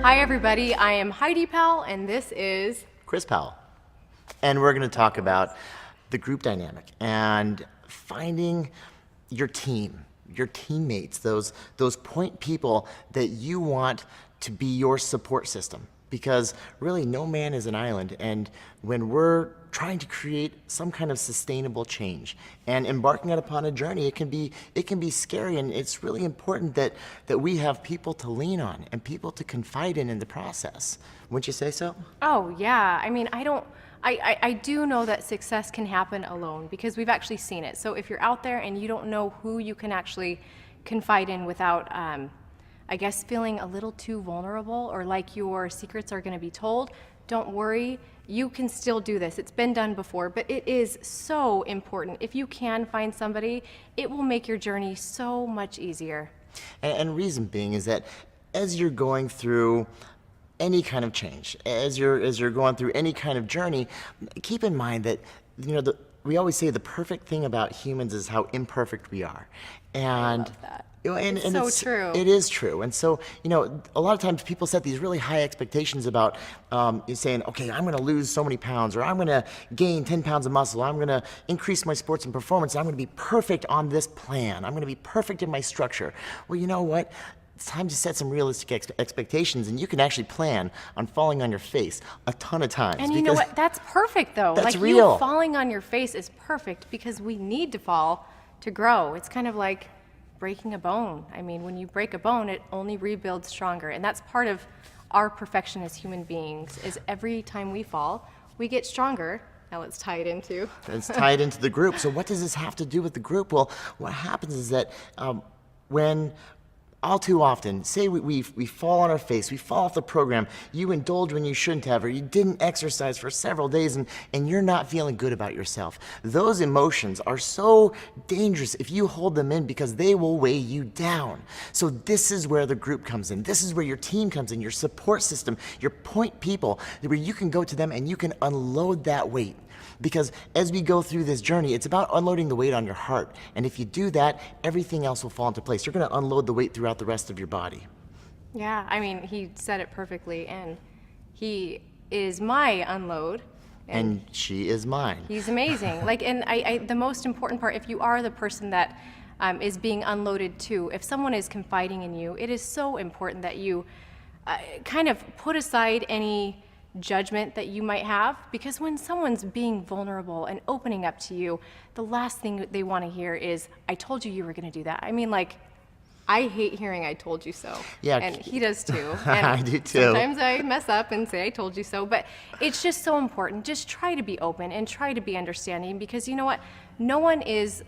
Hi everybody, I am Heidi Powell and this is Chris Powell. And we're going to talk about the group dynamic and finding your team, your teammates, those point people that you want to be your support system. Because really no man is an island, and when we're trying to create some kind of sustainable change and embarking upon a journey, it can be scary, and it's really important that we have people to lean on and people to confide in the process. Wouldn't you say so? Oh yeah, I mean I do know that success can happen alone because we've actually seen it. So if you're out there and you don't know who you can actually confide in without I guess feeling a little too vulnerable or like your secrets are going to be told, don't worry, you can still do this. It's been done before, but it is so important. If you can find somebody, it will make your journey so much easier. And reason being is that as you're going through any kind of change, as you're going through any kind of journey, keep in mind that we always say the perfect thing about humans is how imperfect we are. And I love that. And so true. It is true. And so, a lot of times people set these really high expectations about saying, okay, I'm going to lose so many pounds, or I'm going to gain 10 pounds of muscle, I'm going to increase my sports and performance, and I'm going to be perfect on this plan, I'm going to be perfect in my structure. Well, you know what? It's time to set some realistic expectations, and you can actually plan on falling on your face a ton of times. And you know what? That's perfect, though. That's like real. You falling on your face is perfect because we need to fall to grow. It's kind of like breaking a bone. I mean, when you break a bone, it only rebuilds stronger. And that's part of our perfection as human beings, is every time we fall, we get stronger. Now let's tie it into. It's tied into the group. So what does this have to do with the group? Well, what happens is that when all too often, say we fall on our face, we fall off the program, you indulge when you shouldn't have, or you didn't exercise for several days and you're not feeling good about yourself. Those emotions are so dangerous if you hold them in because they will weigh you down. So this is where the group comes in. This is where your team comes in, your support system, your point people, where you can go to them and you can unload that weight. Because as we go through this journey, it's about unloading the weight on your heart. And if you do that, everything else will fall into place. You're going to unload the weight throughout the rest of your body. Yeah, I mean, he said it perfectly, and he is my unload. And she is mine. He's amazing. And the most important part, if you are the person that is being unloaded to, if someone is confiding in you, it is so important that you kind of put aside any judgment that you might have, because when someone's being vulnerable and opening up to you, the last thing they want to hear is, I told you you were going to do that. I mean, I hate hearing I told you so. Yeah. And he does too. And I do too. Sometimes I mess up and say I told you so, but it's just so important. Just try to be open and try to be understanding, because you know what? No one is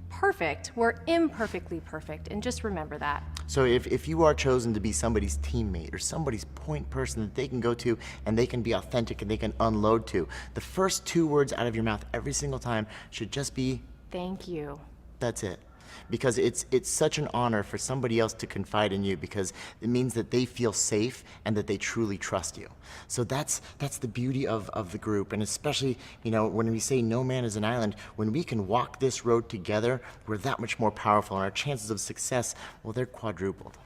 perfect. We're imperfectly perfect, and just remember that. So if you are chosen to be somebody's teammate or somebody's point person that they can go to and they can be authentic and they can unload to, the first 2 words out of your mouth every single time should just be, thank you. That's it. Because it's such an honor for somebody else to confide in you, because it means that they feel safe and that they truly trust you. So that's the beauty of the group. And especially, when we say no man is an island, when we can walk this road together, we're that much more powerful, and our chances of success, well, they're quadrupled.